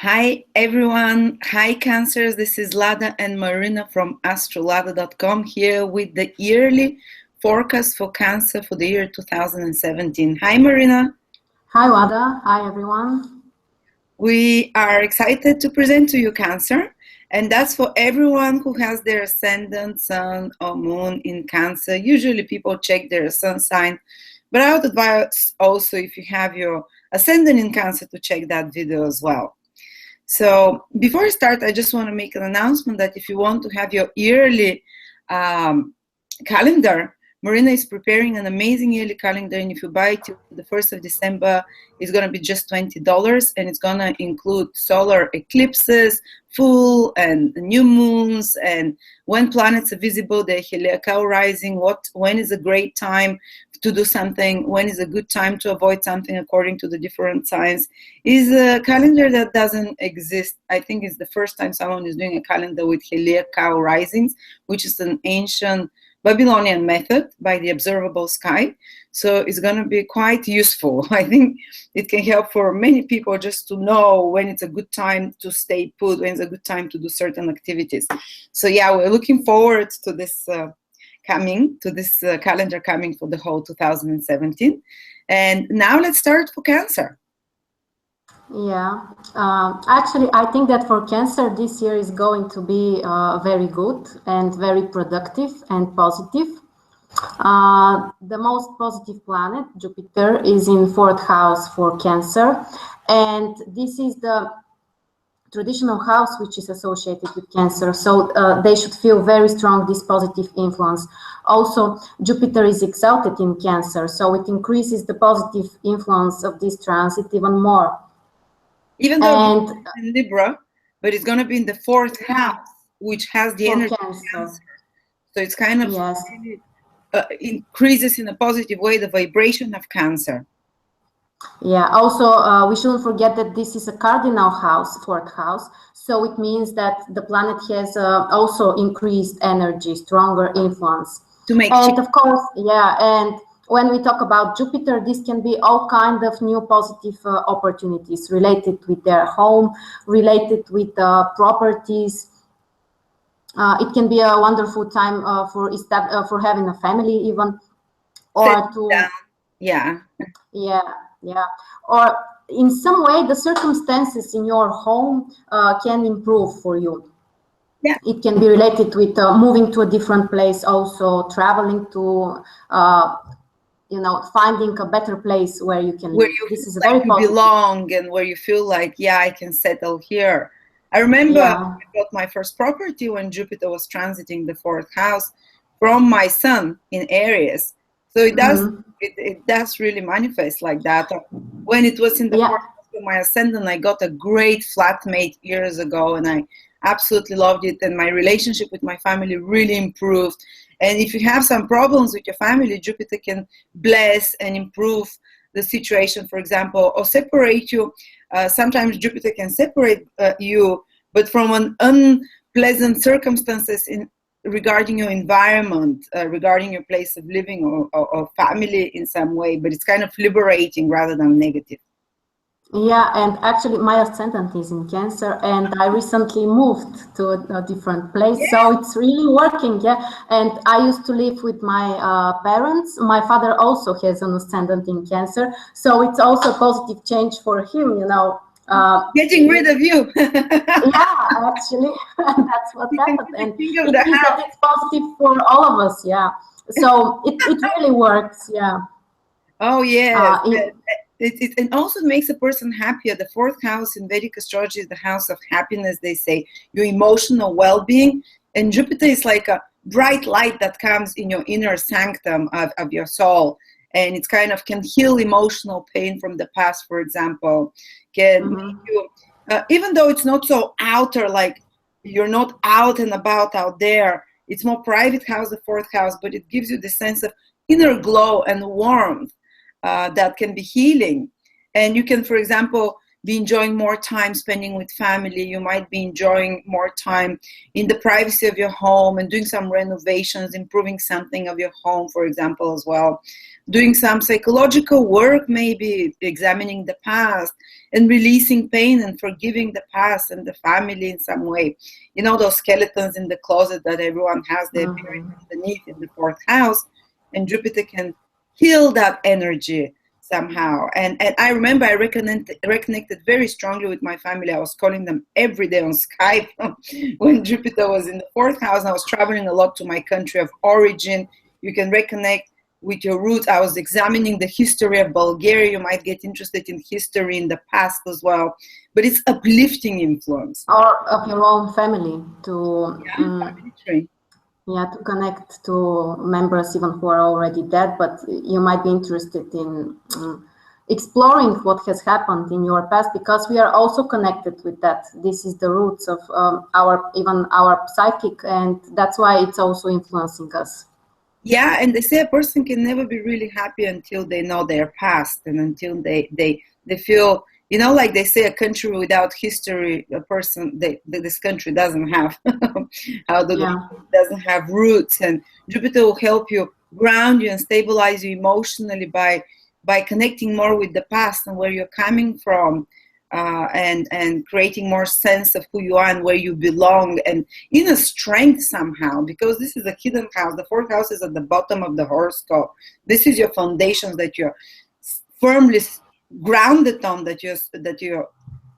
Hi everyone, hi Cancers, this is Lada and Marina from Astrolada.com here with the yearly forecast for Cancer for the year 2017. Hi Marina. Hi Lada, hi everyone. We are excited to present to you Cancer, and that's for everyone who has their Ascendant, Sun or Moon in Cancer. Usually people check their Sun sign, but I would advise also if you have your Ascendant in Cancer to check that video as well. So before I start, I just want to make an announcement that if you want to have your yearly calendar, Marina is preparing an amazing yearly calendar, and if you buy it till the 1st of December, it's going to be just $20, and it's going to include solar eclipses, full and new moons, and when planets are visible, the heliacal rising, when is a great time to do something, when is a good time to avoid something according to the different signs. Is a calendar that doesn't exist. I think it's the first time someone is doing a calendar with heliacal risings, which is an ancient Babylonian method by the observable sky. So it's going to be quite useful. I think it can help for many people just to know when it's a good time to stay put, when it's a good time to do certain activities. So yeah, we're looking forward to this calendar coming for the whole 2017. And now let's start for Cancer. Yeah, actually, I think that for Cancer this year is going to be very good and very productive and positive. The most positive planet, Jupiter, is in fourth house for Cancer, and this is the traditional house which is associated with Cancer, so they should feel very strong this positive influence. Also, Jupiter is exalted in Cancer, so it increases the positive influence of this transit even more. Even though it's in Libra, but it's going to be in the fourth house, which has the energy of Cancer. So it's kind of really, increases in a positive way the vibration of Cancer. Yeah, also we shouldn't forget that this is a cardinal house, fourth house, so it means that the planet has also increased energy, stronger influence. To make and of course, yeah, and when we talk about Jupiter, this can be all kind of new positive opportunities related with their home, related with properties. It can be a wonderful time for having a family even, or to yeah, or in some way the circumstances in your home can improve for you. Yeah, it can be related with moving to a different place, also traveling to finding a better place where you can live. This is like you belong and where you feel like, yeah, I can settle here. I remember I got my first property when Jupiter was transiting the fourth house from my son in Aries. So it does it does really manifest like that. When it was in the fourth house of my Ascendant, I got a great flatmate years ago, and I absolutely loved it, and my relationship with my family really improved. And if you have some problems with your family, Jupiter can bless and improve the situation, for example, or separate you. Sometimes Jupiter can separate you, but from an unpleasant circumstances regarding your environment, regarding your place of living or family in some way, but it's kind of liberating rather than negative. Yeah, and actually my Ascendant is in Cancer, and I recently moved to a different place, so it's really working. And I used to live with my parents. My father also has an Ascendant in Cancer, so it's also a positive change for him, getting rid of you. Yeah, actually, that's what happened, and it means that it's positive for all of us. Yeah, so it really works. Yeah. Oh yeah. It also makes a person happier. The fourth house in Vedic astrology is the house of happiness, they say, your emotional well-being. And Jupiter is like a bright light that comes in your inner sanctum of your soul. And it's kind of can heal emotional pain from the past, for example. Can make you, even though it's not so outer, like you're not out and about out there, it's more private house, the fourth house, but it gives you the sense of inner glow and warmth. That can be healing. And you can, for example, be enjoying more time spending with family. You might be enjoying more time in the privacy of your home and doing some renovations, improving something of your home, for example, as well. doing some psychological work, maybe examining the past and releasing pain and forgiving the past and the family in some way. You know, those skeletons in the closet that everyone has, they're buried underneath in the fourth house, and Jupiter can heal that energy somehow. And I remember I reconnected very strongly with my family. I was calling them every day on Skype when Jupiter was in the fourth house. And I was traveling a lot to my country of origin. You can reconnect with your roots. I was examining the history of Bulgaria. You might get interested in history in the past as well. But it's uplifting influence. Or of your own family to... family tree. Yeah, to connect to members even who are already dead, but you might be interested in exploring what has happened in your past, because we are also connected with that. This is the roots of our psychic, and that's why it's also influencing us. Yeah, and they say a person can never be really happy until they know their past, and until they feel, you know, like they say, a country without history, this country doesn't have doesn't have roots. And Jupiter will help you ground you and stabilize you emotionally by connecting more with the past and where you're coming from, and creating more sense of who you are and where you belong, and inner strength somehow, because this is a hidden house. The fourth house is at the bottom of the horoscope. This is your foundations that you're firmly grounded on, that you're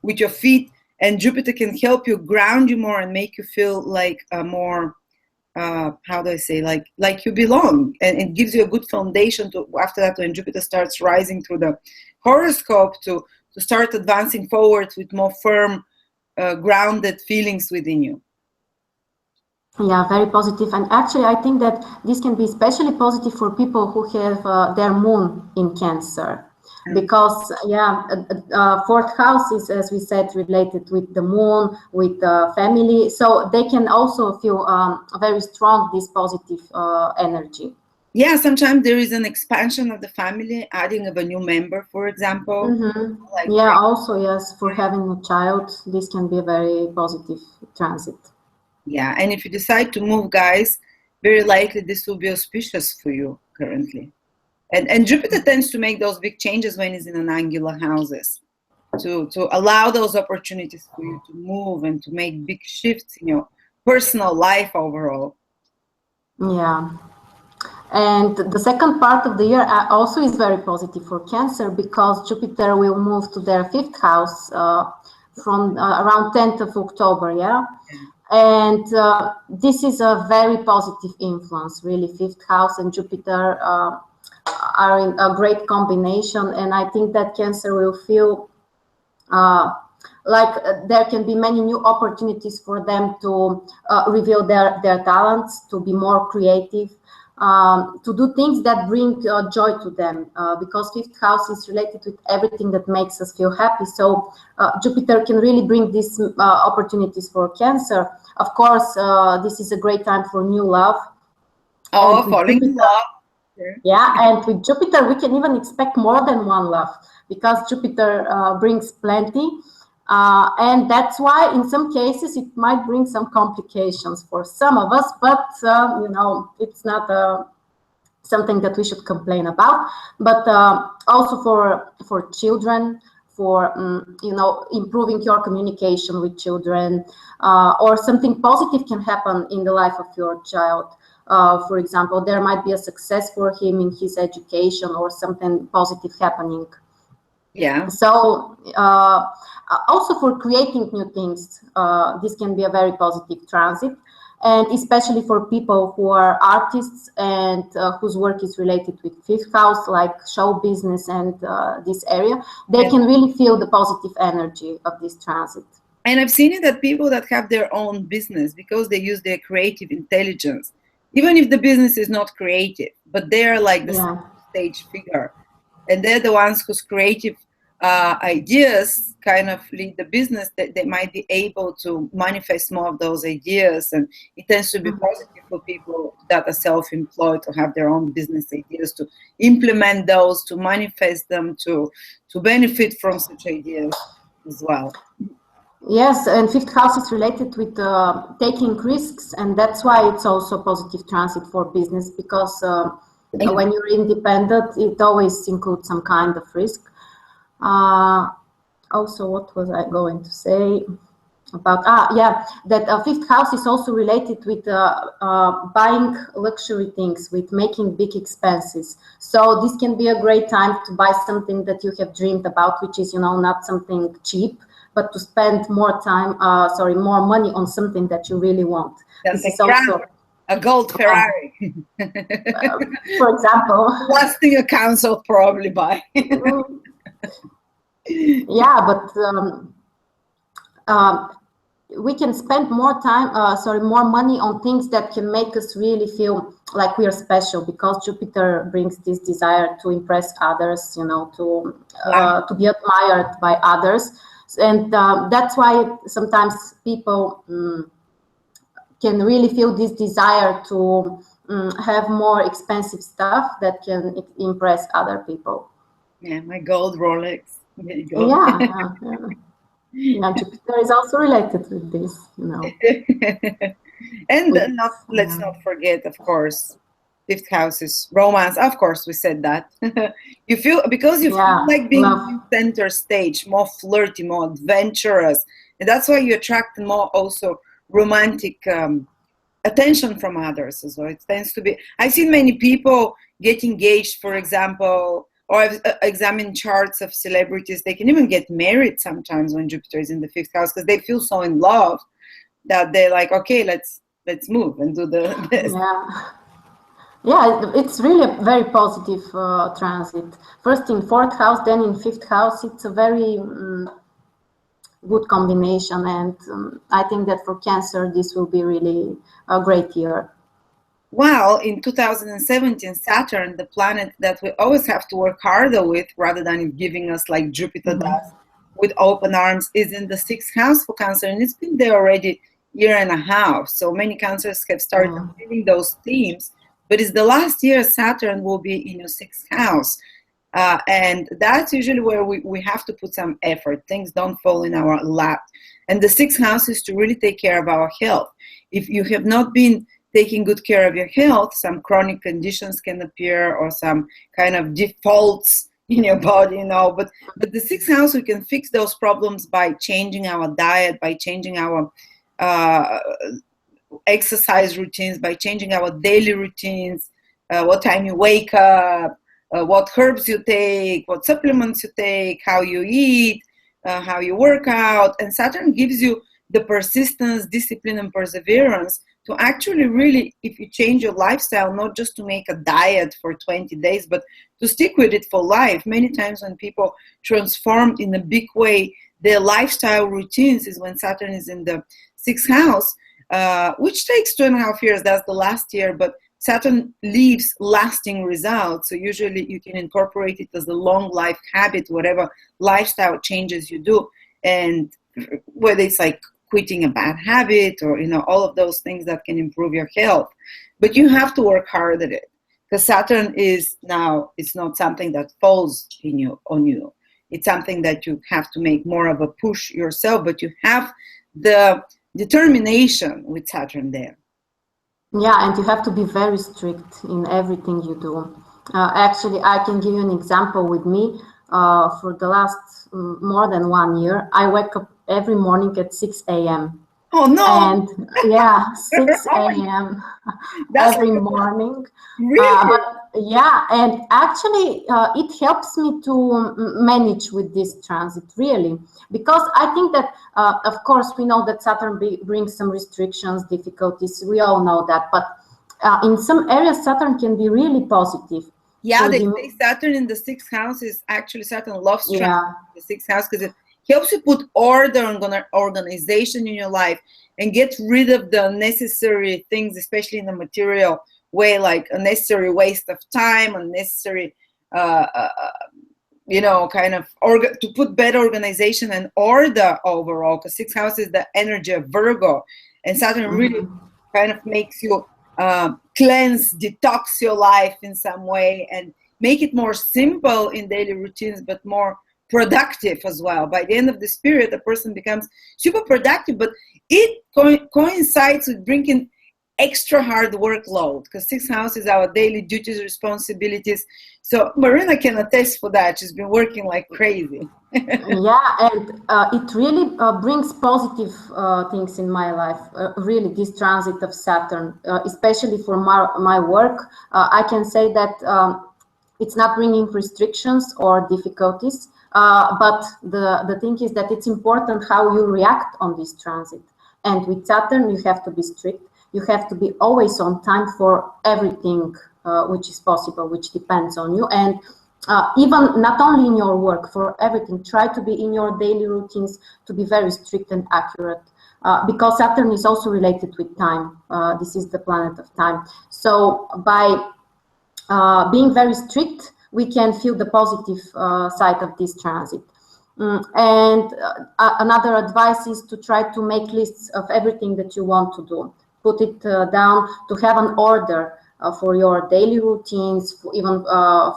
with your feet, and Jupiter can help you ground you more and make you feel like a more how do I say, like you belong, and it gives you a good foundation to, after that, when Jupiter starts rising through the horoscope, to start advancing forward with more firm grounded feelings within you. Yeah, very positive. And actually, I think that this can be especially positive for people who have their moon in Cancer. Because fourth house is, as we said, related with the moon, with the family, so they can also feel very strong this positive energy. Yeah, sometimes there is an expansion of the family, adding of a new member, for example. Also, yes, for having a child, this can be a very positive transit. Yeah, and if you decide to move, guys, very likely this will be auspicious for you currently. And Jupiter tends to make those big changes when it's in an angular houses, to allow those opportunities for you to move and to make big shifts in your personal life overall. Yeah. And the second part of the year also is very positive for Cancer, because Jupiter will move to their fifth house from around 10th of October, And this is a very positive influence, really. Fifth house and Jupiter are in a great combination, and I think that Cancer will feel like there can be many new opportunities for them to reveal their talents, to be more creative, to do things that bring joy to them, because fifth house is related with everything that makes us feel happy. So Jupiter can really bring these opportunities for Cancer. Of course, this is a great time for new love. Falling in love. Yeah, and with Jupiter, we can even expect more than one love, because Jupiter brings plenty. And that's why in some cases it might bring some complications for some of us, but it's not something that we should complain about. But also for children, for improving your communication with children, or something positive can happen in the life of your child. For example, there might be a success for him in his education, or something positive happening. Yeah. So also for creating new things, this can be a very positive transit, and especially for people who are artists and whose work is related with fifth house, like show business and this area, they can really feel the positive energy of this transit. And I've seen it that people that have their own business, because they use their creative intelligence, even if the business is not creative, but they're like the stage figure, and they're the ones whose creative ideas kind of lead the business, that they might be able to manifest more of those ideas. And it tends to be positive for people that are self-employed, to have their own business ideas, to implement those, to manifest them, to benefit from such ideas as well. Yes, and fifth house is related with taking risks, and that's why it's also positive transit for business, because When you're independent, it always includes some kind of risk. Also, what was I going to say about? That fifth house is also related with buying luxury things, with making big expenses. So this can be a great time to buy something that you have dreamed about, which is, not something cheap, but to spend more money on something that you really want. This is also a gold Ferrari, for example. Last thing a council probably buy. Yeah, but we can spend more money on things that can make us really feel like we are special, because Jupiter brings this desire to impress others, to be admired by others. And that's why sometimes people can really feel this desire to have more expensive stuff that can impress other people. Yeah, my gold Rolex. There you go. Yeah, Jupiter is also related with this, And let's not forget, of course, fifth house is romance. Of course, we said that. You feel like being center stage, more flirty, more adventurous, and that's why you attract more also romantic attention from others as well. It tends to be. I've seen many people get engaged, for example, or I've examined charts of celebrities. They can even get married sometimes when Jupiter is in the fifth house, because they feel so in love that they're like, okay, let's move and do this. Yeah, it's really a very positive transit. First in fourth house, then in fifth house. It's a very good combination, and I think that for Cancer, this will be really a great year. Well, in 2017, Saturn, the planet that we always have to work harder with rather than it giving us like Jupiter does with open arms, is in the sixth house for Cancer, and it's been there already year and a half. So many Cancers have started feeling those themes, but it's the last year Saturn will be in your sixth house. And that's usually where we have to put some effort. Things don't fall in our lap. And the sixth house is to really take care of our health. If you have not been taking good care of your health, some chronic conditions can appear or some kind of defaults in your body, But the sixth house, we can fix those problems by changing our diet, by changing our exercise routines, by changing our daily routines, what time you wake up, what herbs you take, what supplements you take, how you eat, how you work out. And Saturn gives you the persistence, discipline, and perseverance to actually really, if you change your lifestyle, not just to make a diet for 20 days, but to stick with it for life. Many times when people transform in a big way their lifestyle routines is when Saturn is in the sixth house, which takes 2.5 years. That's the last year, but Saturn leaves lasting results. So usually you can incorporate it as a long life habit, whatever lifestyle changes you do. And whether it's like quitting a bad habit or, all of those things that can improve your health. But you have to work hard at it, because Saturn is now, it's not something that falls on you. It's something that you have to make more of a push yourself, but you have the determination with Saturn there. Yeah, and you have to be very strict in everything you do. Actually, I can give you an example with me. For the last more than 1 year, I wake up every morning at 6 a.m. Oh, no. And 6 a.m. every morning. Really? And actually it helps me to manage with this transit, really, because I think that of course we know that Saturn brings some restrictions, difficulties, we all know that, but in some areas Saturn can be really positive. Yeah, so they say Saturn in the sixth house is actually, Saturn loves the sixth house because it helps you put order and organization in your life and get rid of the unnecessary things, especially in the material way, like unnecessary waste of time, unnecessary, to put better organization and order overall, because sixth house is the energy of Virgo, and Saturn really kind of makes you cleanse, detox your life in some way and make it more simple in daily routines, but more productive as well. By the end of this period, a person becomes super productive, but it coincides with bringing extra hard workload, because sixth house is our daily duties, responsibilities. So Marina can attest for that. She's been working like crazy. Yeah, and it really brings positive things in my life. Really, this transit of Saturn, especially for my work, I can say that it's not bringing restrictions or difficulties. But the thing is that it's important how you react on this transit. And with Saturn, you have to be strict. You have to be always on time for everything which is possible, which depends on you. And even not only in your work, for everything, try to be in your daily routines to be very strict and accurate. Because Saturn is also related with time. This is the planet of time. So by being very strict, we can feel the positive side of this transit. And another advice is to try to make lists of everything that you want to do. Put it down, to have an order for your daily routines, even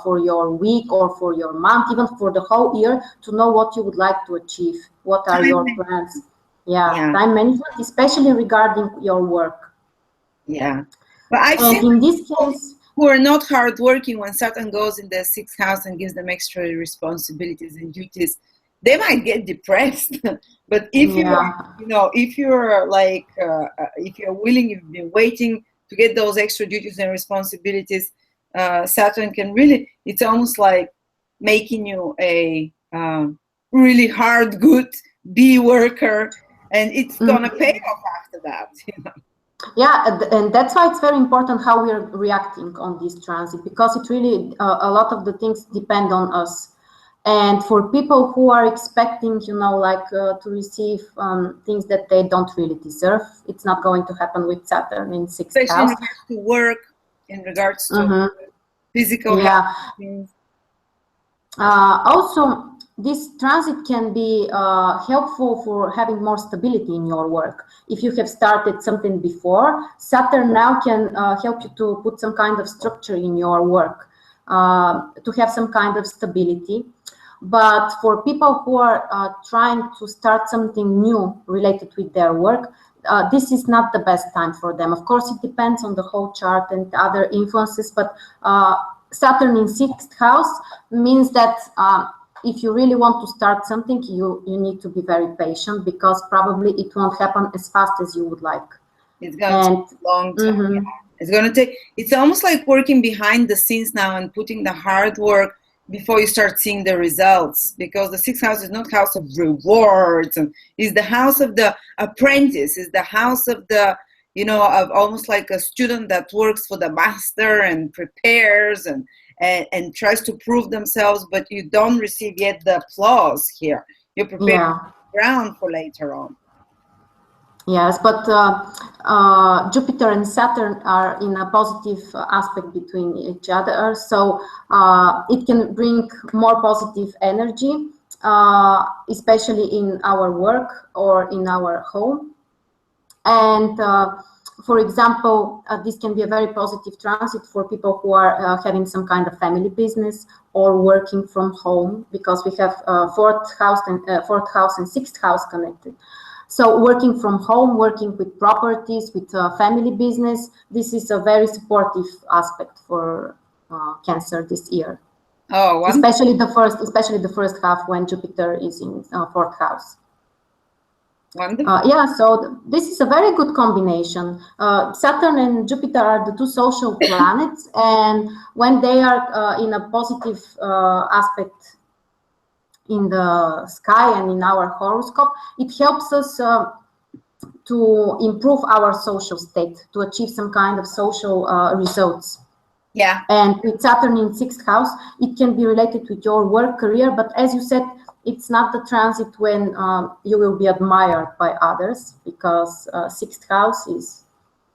for your week or for your month, even for the whole year, to know what you would like to achieve. What are your plans? Yeah, time management, especially regarding your work. Yeah. But I've seen in this case, who are not hardworking, when Saturn goes in the sixth house and gives them extra responsibilities and duties, they might get depressed. But if if you're like, if you're willing, you've been waiting to get those extra duties and responsibilities, Saturn can really, it's almost like making you a really hard, good B worker, and it's gonna pay off after that. Yeah, and that's why it's very important how we are reacting on this transit, because it really, a lot of the things depend on us. And for people who are expecting, to receive things that they don't really deserve, it's not going to happen with Saturn in sixth house. Especially in regards to work, in regards to physical health. Also, this transit can be helpful for having more stability in your work. If you have started something before, Saturn now can help you to put some kind of structure in your work, to have some kind of stability. But for people who are trying to start something new related with their work, this is not the best time for them. Of course, it depends on the whole chart and other influences, but Saturn in sixth house means that if you really want to start something, you need to be very patient, because probably it won't happen as fast as you would like. It's going to take a long time. It's going to take, it's almost like working behind the scenes now and putting the hard work before you start seeing the results, because the sixth house is not house of rewards, and is the house of the apprentice, is the house of the, of almost like a student that works for the master and prepares and tries to prove themselves, but you don't receive yet the applause here. You're preparing the ground for later on. Yes, but Jupiter and Saturn are in a positive aspect between each other, so it can bring more positive energy, especially in our work or in our home. And for example, this can be a very positive transit for people who are having some kind of family business or working from home, because we have fourth house and sixth house connected. So working from home, working with properties, with family business, this is a very supportive aspect for Cancer this year. Oh, wow. Especially the first half when Jupiter is in fourth house. Wonderful. Yeah, so this is a very good combination. Saturn and Jupiter are the two social planets, and when they are in a positive aspect in the sky and in our horoscope, it helps us to improve our social state, to achieve some kind of social results. Yeah. And with Saturn in sixth house, it can be related with your work career, but as you said, it's not the transit when you will be admired by others, because sixth house is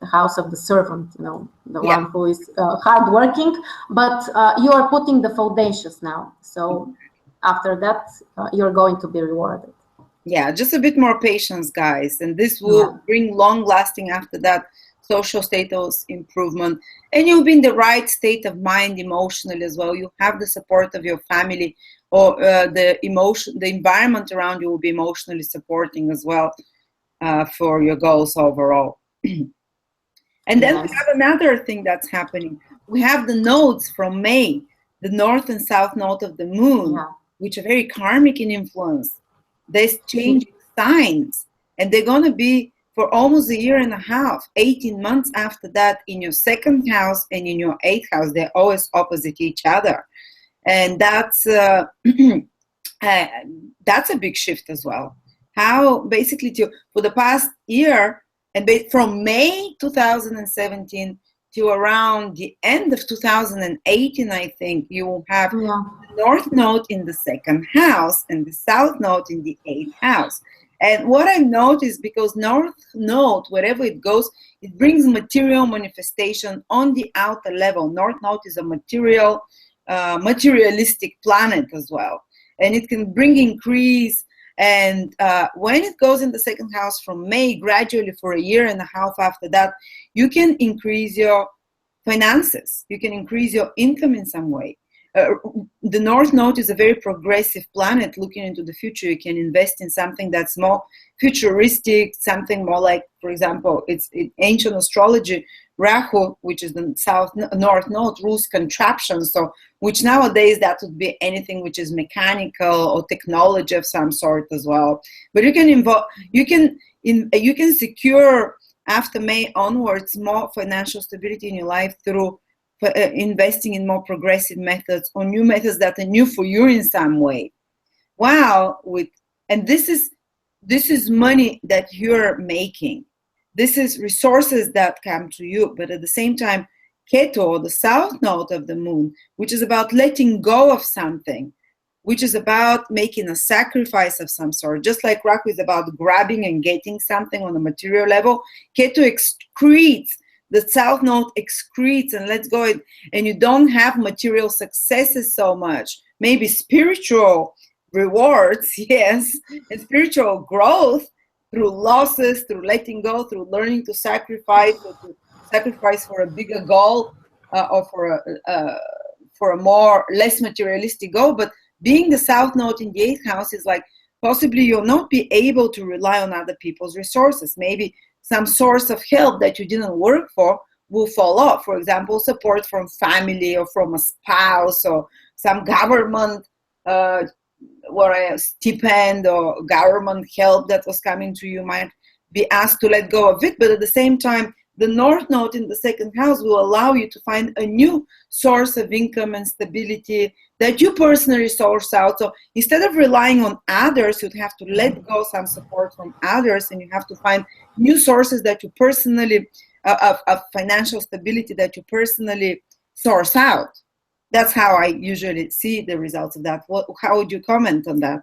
the house of the servant, the one who is hardworking, but you are putting the foundations now. So after that, you're going to be rewarded. Yeah, just a bit more patience, guys, and this will bring long-lasting after that social status improvement, and you'll be in the right state of mind emotionally as well. You have the support of your family, or the environment around you will be emotionally supporting as well for your goals overall. And then we Yes. have another thing that's happening. We have the nodes from May, the north and south node of the moon, Yeah. which are very karmic in influence. They're changing signs, and they're going to be for almost a year and a half, 18 months after that, in your second house and in your eighth house. They're always opposite each other. And that's that's a big shift as well. How basically for the past year, and from May 2017 to around the end of 2018, I think you will have the north node in the second house and the south node in the eighth house. And what I noticed, because north node, wherever it goes, it brings material manifestation on the outer level. North node is a materialistic planet as well, and it can bring increase. And when it goes in the second house from May, gradually for a year and a half after that, you can increase your finances. You can increase your income in some way. The North Node is a very progressive planet looking into the future. You can invest in something that's more futuristic, something more like, for example, it's in ancient astrology, Rahu, which is the North Node, rules contraptions. So, which nowadays that would be anything which is mechanical or technology of some sort as well. But you can secure after May onwards more financial stability in your life through investing in more progressive methods or new methods that are new for you in some way. Wow, and this is money that you're making. This is resources that come to you, but at the same time, Ketu, or the south node of the moon, which is about letting go of something, which is about making a sacrifice of some sort. Just like Rahu is about grabbing and getting something on a material level, Ketu excretes. The south node excretes and lets go, and you don't have material successes so much. Maybe spiritual rewards, yes, and spiritual growth through losses, through letting go, through learning to sacrifice, or to sacrifice for a bigger goal, or for a less materialistic goal. But being the south node in the eighth house is like possibly you'll not be able to rely on other people's resources. Maybe some source of help that you didn't work for will fall off. For example, support from family or from a spouse or some government or a stipend or government help that was coming to you might be asked to let go of it. But at the same time, the North Node in the second house will allow you to find a new source of income and stability that you personally source out. So instead of relying on others, you'd have to let go some support from others, and you have to find new sources that you personally, of financial stability that you personally source out. That's how I usually see the results of that. How would you comment on that?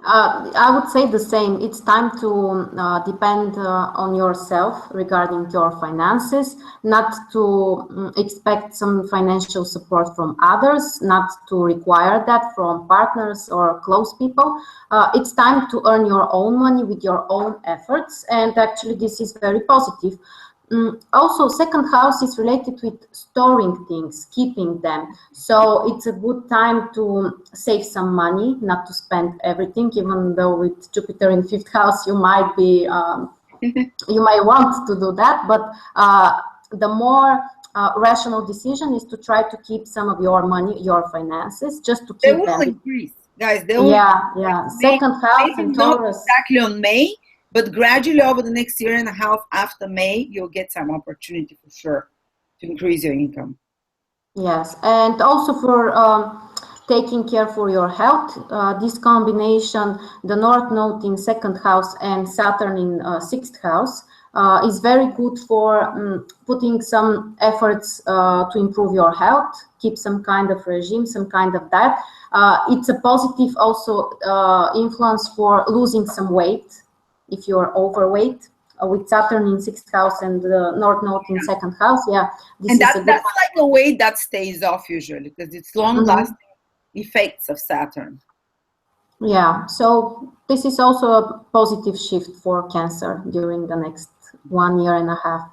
I would say the same. It's time to depend on yourself regarding your finances, not to expect some financial support from others, not to require that from partners or close people. It's time to earn your own money with your own efforts, and actually this is very positive. Also, second house is related with storing things, keeping them. So it's a good time to save some money, not to spend everything, even though with Jupiter in fifth house, you might be, you might want to do that. But the more rational decision is to try to keep some of your money, your finances, just to keep them. They will increase, guys. They will. Yeah. Second house and Taurus. Not exactly on May, but gradually over the next year and a half after May, you'll get some opportunity for sure to increase your income. Yes, and also for taking care for your health. This combination, the North Node in second house and Saturn in sixth house, is very good for putting some efforts to improve your health, keep some kind of regime, some kind of diet. It's a positive also influence for losing some weight. If you're overweight, with Saturn in sixth house and the North Node in second house, that's like a weight that stays off usually because it's long-lasting effects of Saturn. Yeah, so this is also a positive shift for Cancer during the next 1 year and a half.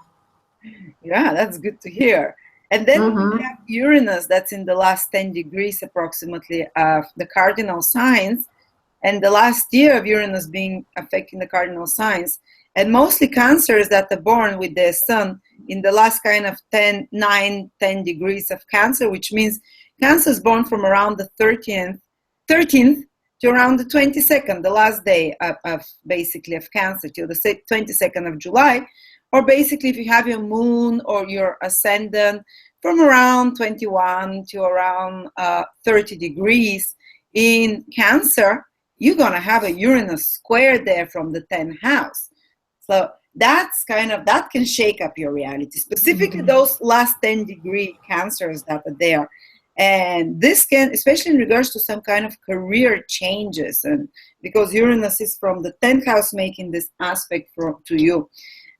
Yeah, that's good to hear. And then we have Uranus that's in the last 10 degrees approximately of the cardinal signs. And the last year of Uranus being affecting the cardinal signs, and mostly Cancers that are born with their sun in the last kind of 9-10 degrees of Cancer, which means Cancer is born from around the 13th to around the 22nd, the last day of basically of Cancer, till the 22nd of July. Or basically, if you have your moon or your ascendant from around 21 to around 30 degrees in Cancer, you're going to have a Uranus square there from the 10th house. So that's that can shake up your reality, specifically those last 10-degree Cancers that are there. And this can, especially in regards to some kind of career changes, and because Uranus is from the 10th house making this aspect to you,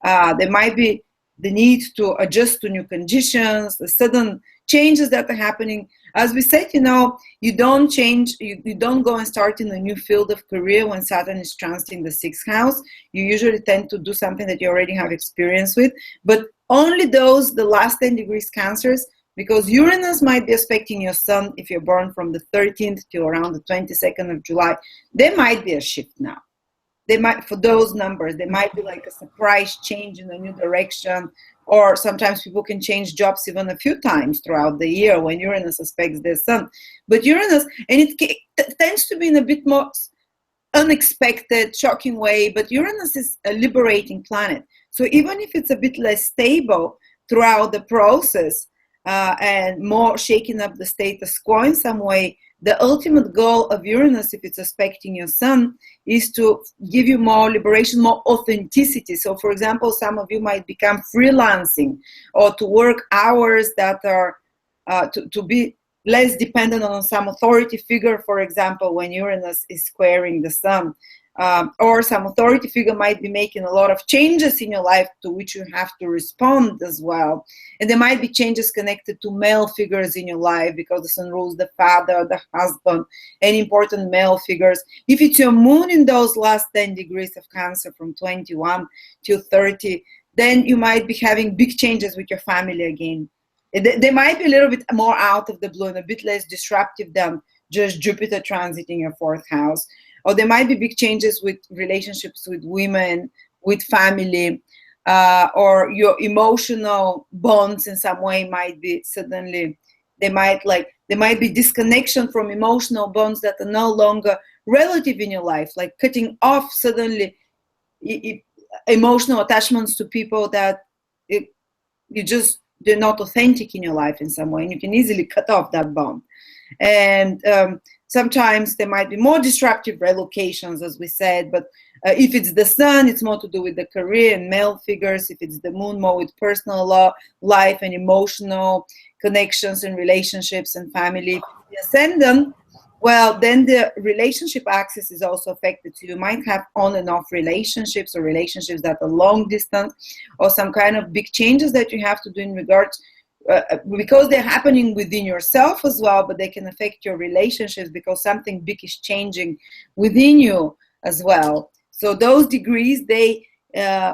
there might be the need to adjust to new conditions, the sudden changes that are happening. As we said, you don't change, you don't go and start in a new field of career when Saturn is transiting the 6th house. You usually tend to do something that you already have experience with, but only the last 10 degrees Cancers, because Uranus might be aspecting your Sun if you're born from the 13th to around the 22nd of July. There might be a shift now. They might, for those numbers, there might be like a surprise change in a new direction, or sometimes people can change jobs even a few times throughout the year when Uranus aspects their Sun. But Uranus, and it tends to be in a bit more unexpected, shocking way, but Uranus is a liberating planet. So even if it's a bit less stable throughout the process and more shaking up the status quo in some way, the ultimate goal of Uranus, if it's aspecting your Sun, is to give you more liberation, more authenticity. So, for example, some of you might become freelancing, or to work hours that are to be less dependent on some authority figure, for example, when Uranus is squaring the Sun. Or some authority figure might be making a lot of changes in your life to which you have to respond as well. And there might be changes connected to male figures in your life, because the Sun rules the father, the husband, and important male figures. If it's your moon in those last 10 degrees of Cancer from 21 to 30, then you might be having big changes with your family again. They might be a little bit more out of the blue and a bit less disruptive than just Jupiter transiting your 4th house. Or there might be big changes with relationships with women, with family, or your emotional bonds in some way might be suddenly, there might be disconnection from emotional bonds that are no longer relative in your life, like cutting off suddenly emotional attachments to people that they're not authentic in your life in some way, and you can easily cut off that bond. And sometimes there might be more disruptive relocations, as we said, but if it's the Sun, it's more to do with the career and male figures. If it's the Moon, more with personal life and emotional connections and relationships and family. If it's the Ascendant, well, then the relationship axis is also affected. So you might have on and off relationships, or relationships that are long distance, or some kind of big changes that you have to do in regards, because they're happening within yourself as well, but they can affect your relationships because something big is changing within you as well. So those degrees, they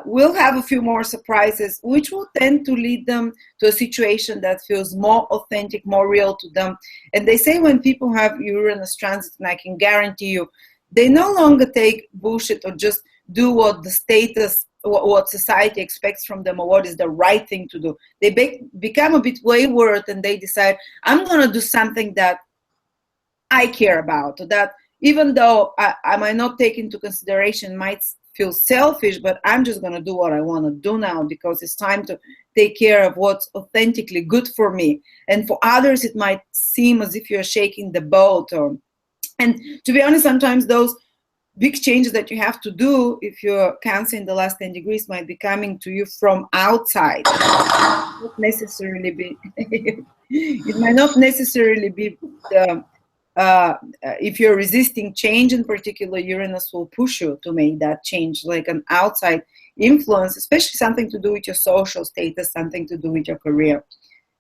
will have a few more surprises, which will tend to lead them to a situation that feels more authentic, more real to them. And they say when people have Uranus transit, and I can guarantee you, they no longer take bullshit or just do what the status, what society expects from them, or what is the right thing to do. They become a bit wayward, and they decide, I'm going to do something that I care about, or that even though I might not take into consideration, might feel selfish, but I'm just going to do what I want to do now, because it's time to take care of what's authentically good for me. And for others, it might seem as if you're shaking the boat. And to be honest, sometimes those big changes that you have to do, if you're Cancer in the last 10 degrees, might be coming to you from outside. Not necessarily be it might not necessarily be if you're resisting change in particular, Uranus will push you to make that change, like an outside influence, especially something to do with your social status, something to do with your career.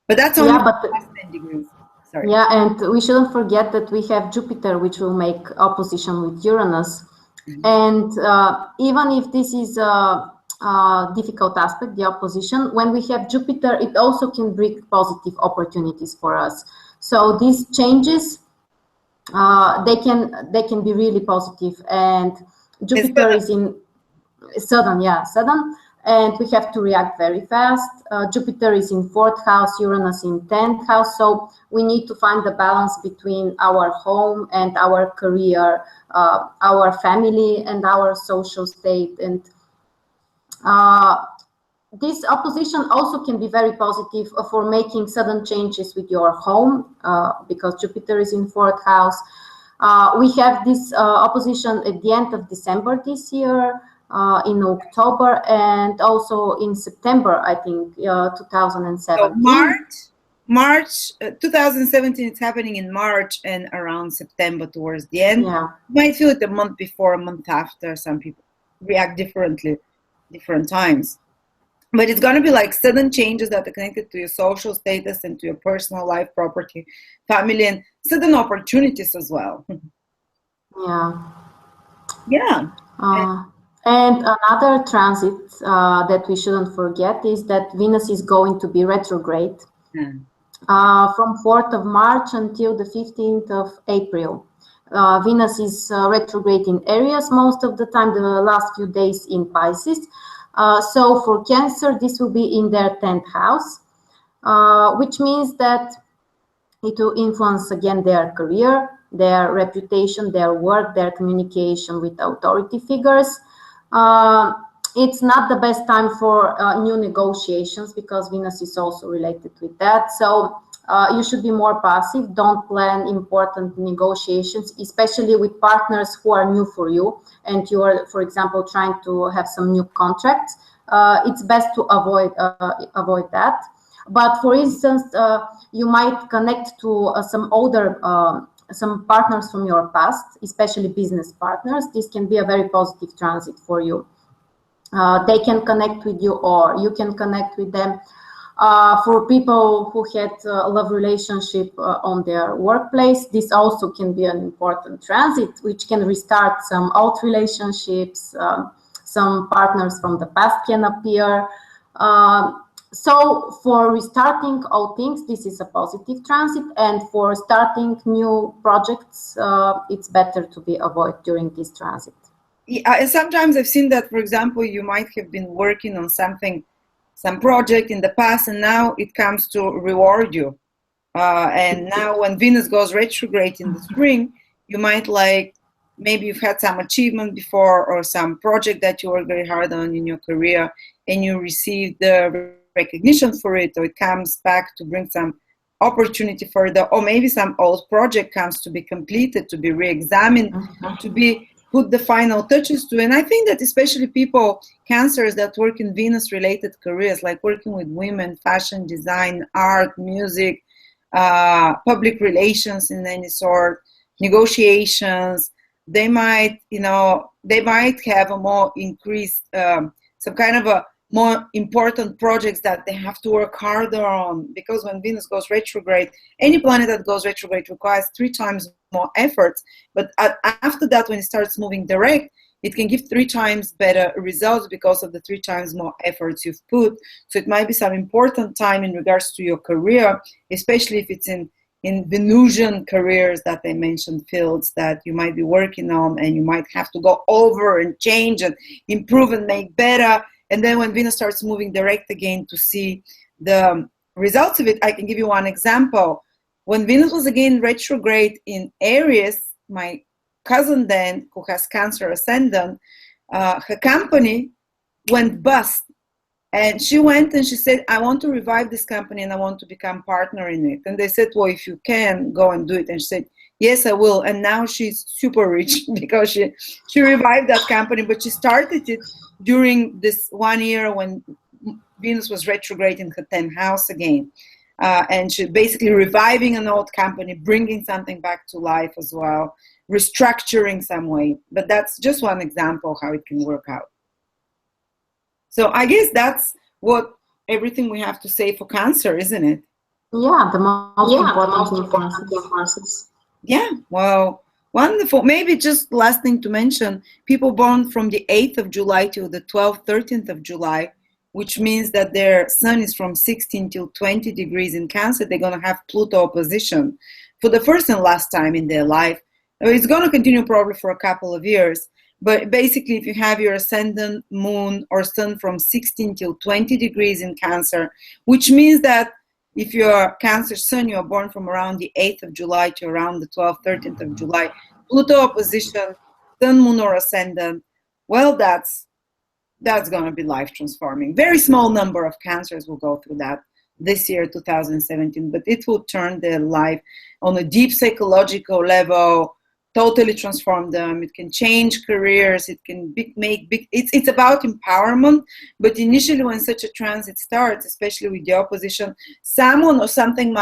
But that's only the last 10 degrees. Sorry. Yeah, and we shouldn't forget that we have Jupiter, which will make opposition with Uranus. Mm-hmm. And even if this is a difficult aspect, the opposition, when we have Jupiter, it also can bring positive opportunities for us. So these changes, they can be really positive. And Jupiter is in Saturn, and we have to react very fast. Jupiter is in 4th house, Uranus in 10th house, so we need to find the balance between our home and our career, our family and our social state. And this opposition also can be very positive for making sudden changes with your home, because Jupiter is in 4th house. We have this opposition at the end of December this year, in October, and also in September, I think, 2017. So March 2017, it's happening in March and around September towards the end. Yeah. You might feel it a month before, a month after. Some people react differently, different times. But it's going to be like sudden changes that are connected to your social status and to your personal life, property, family, and sudden opportunities as well. Yeah. Yeah. And another transit that we shouldn't forget is that Venus is going to be retrograde from 4th of March until the 15th of April. Venus is retrograde in Aries most of the time, the last few days in Pisces. So for Cancer, this will be in their 10th house, which means that it will influence again their career, their reputation, their work, their communication with authority figures. It's not the best time for new negotiations, because Venus is also related with that. So you should be more passive. Don't plan important negotiations, especially with partners who are new for you and you are, for example, trying to have some new contracts. It's best to avoid that. But for instance, you might connect to some partners from your past, especially business partners. This can be a very positive transit for you. They can connect with you, or you can connect with them. For people who had a love relationship on their workplace, this also can be an important transit, which can restart some old relationships. Some partners from the past can appear. So for restarting old things, this is a positive transit, and for starting new projects, it's better to be avoided during this transit. Yeah, and sometimes I've seen that, for example, you might have been working on something, some project in the past, and now it comes to reward you. And now when Venus goes retrograde in the spring, you might maybe you've had some achievement before, or some project that you worked very hard on in your career, and you receive the recognition for it, or it comes back to bring some opportunity further, or maybe some old project comes to be completed, to be re-examined, to be put the final touches to. And I think that especially people, Cancers, that work in Venus-related careers, like working with women, fashion, design, art, music, public relations in any sort, negotiations, they might have a more increased, some kind of a more important projects that they have to work harder on, because when Venus goes retrograde, any planet that goes retrograde requires 3 times more efforts. But after that, when it starts moving direct, it can give 3 times better results because of the 3 times more efforts you've put. So it might be some important time in regards to your career, especially if it's in Venusian careers that they mentioned, fields that you might be working on, and you might have to go over and change and improve and make better. And then when Venus starts moving direct again, to see the results of it. I can give you one example. When Venus was again retrograde in Aries, my cousin then, who has Cancer Ascendant, her company went bust. And she went and she said, I want to revive this company and I want to become partner in it. And they said, well, if you can, go and do it. And she said, yes, I will. And now she's super rich because she revived that company, but she started it during this 1 year when Venus was retrograde in her 10th house again. And she basically reviving an old company, bringing something back to life as well, restructuring some way. But that's just one example how it can work out. So I guess that's what everything we have to say for Cancer, isn't it? Yeah, the most important influences. Yeah, well, wonderful. Maybe just last thing to mention, people born from the 8th of July till the 12th, 13th of July, which means that their sun is from 16 till 20 degrees in Cancer, they're going to have Pluto opposition for the first and last time in their life. It's going to continue probably for a couple of years. But basically, if you have your ascendant, moon, or sun from 16 till 20 degrees in Cancer, which means that if you're Cancer sun, you're born from around the 8th of July to around the 12th, 13th of July, Pluto opposition, sun, moon, or ascendant, well, that's going to be life transforming. Very small number of Cancers will go through that this year, 2017, but it will turn their life on a deep psychological level, totally transform them. It can change careers. It can make big. It's about empowerment. But initially, when such a transit starts, especially with the opposition, someone or something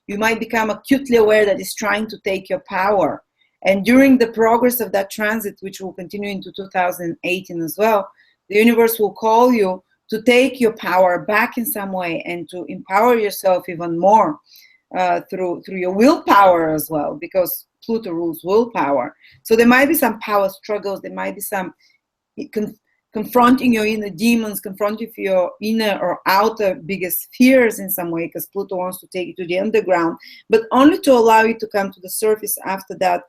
you might become acutely aware that is trying to take your power. And during the progress of that transit, which will continue into 2018 as well, the universe will call you to take your power back in some way and to empower yourself even more through your willpower as well, because Pluto rules willpower. So there might be some power struggles. There might be some confronting your inner demons, confronting your inner or outer biggest fears in some way, because Pluto wants to take you to the underground, but only to allow you to come to the surface after that,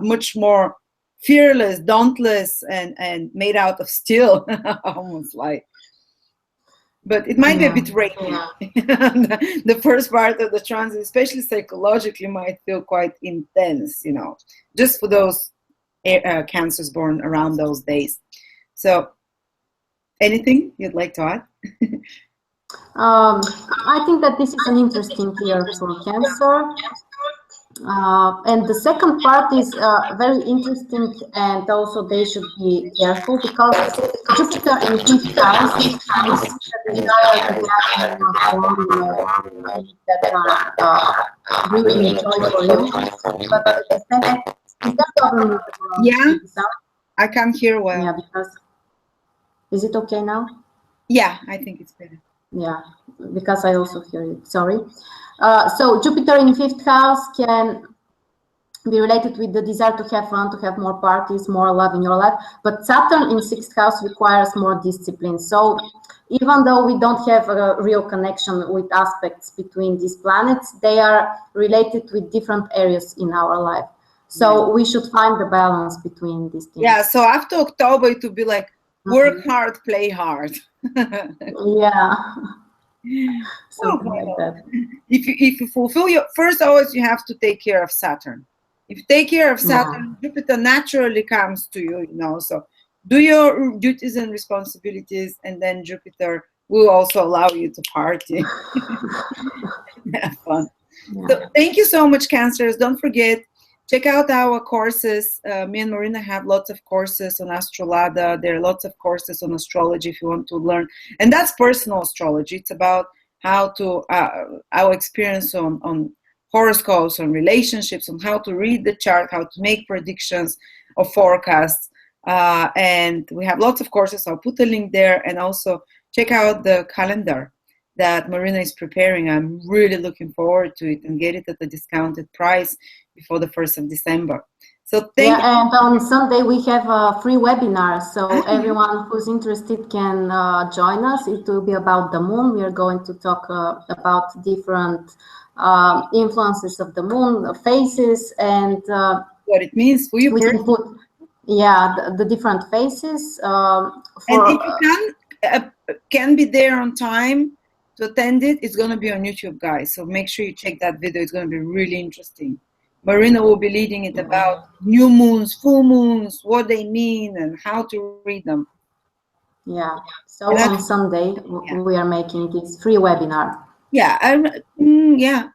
much more fearless, dauntless, and made out of steel, almost like. But it might be a bit rainy. The first part of the transit, especially psychologically, might feel quite intense, just for those Cancers born around those days. So, anything you'd like to add? I think that this is an interesting year for Cancer. And the second part is very interesting, and also they should be careful because Jupiter in 5th house is the desire to have that are bringing joy for you. But is that problem? I can't hear well. Yeah, because is it okay now? Yeah, I think it's better. Yeah, because I also hear you. Sorry. So Jupiter in 5th house can be related with the desire to have fun, to have more parties, more love in your life. But Saturn in 6th house requires more discipline. So even though we don't have a real connection with aspects between these planets, they are related with different areas in our life. So we should find the balance between these things. Yeah, so after October, it will be like work hard, play hard. Yeah. Something like that. If you fulfill your first, always you have to take care of Saturn. If you take care of Saturn, Jupiter naturally comes to you, So do your duties and responsibilities, and then Jupiter will also allow you to party. Have fun. Yeah. So thank you so much, Cancers. Don't forget, check out our courses. Me and Marina have lots of courses on Astrolada. There are lots of courses on astrology if you want to learn. And that's personal astrology. It's about how to, our experience on horoscopes, on relationships, on how to read the chart, how to make predictions or forecasts. And we have lots of courses. I'll put a link there. And also check out the calendar that Marina is preparing. I'm really looking forward to it, and get it at a discounted price before the 1st of December. So thank you. And on Sunday we have a free webinar, so everyone who's interested can join us. It will be about the moon. We are going to talk about different influences of the moon, the phases, and what it means for you. We can put, the different phases. And if you can be there on time to attend it, it's going to be on YouTube, guys. So make sure you check that video. It's going to be really interesting. Marina will be leading it about new moons, full moons, what they mean, and how to read them. Yeah. So on Sunday, we are making this free webinar. Yeah.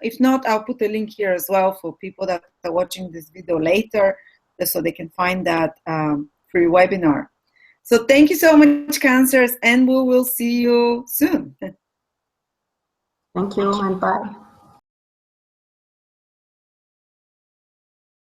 If not, I'll put a link here as well for people that are watching this video later, so they can find that free webinar. So thank you so much, Cancers, and we will see you soon. Thank you, and bye.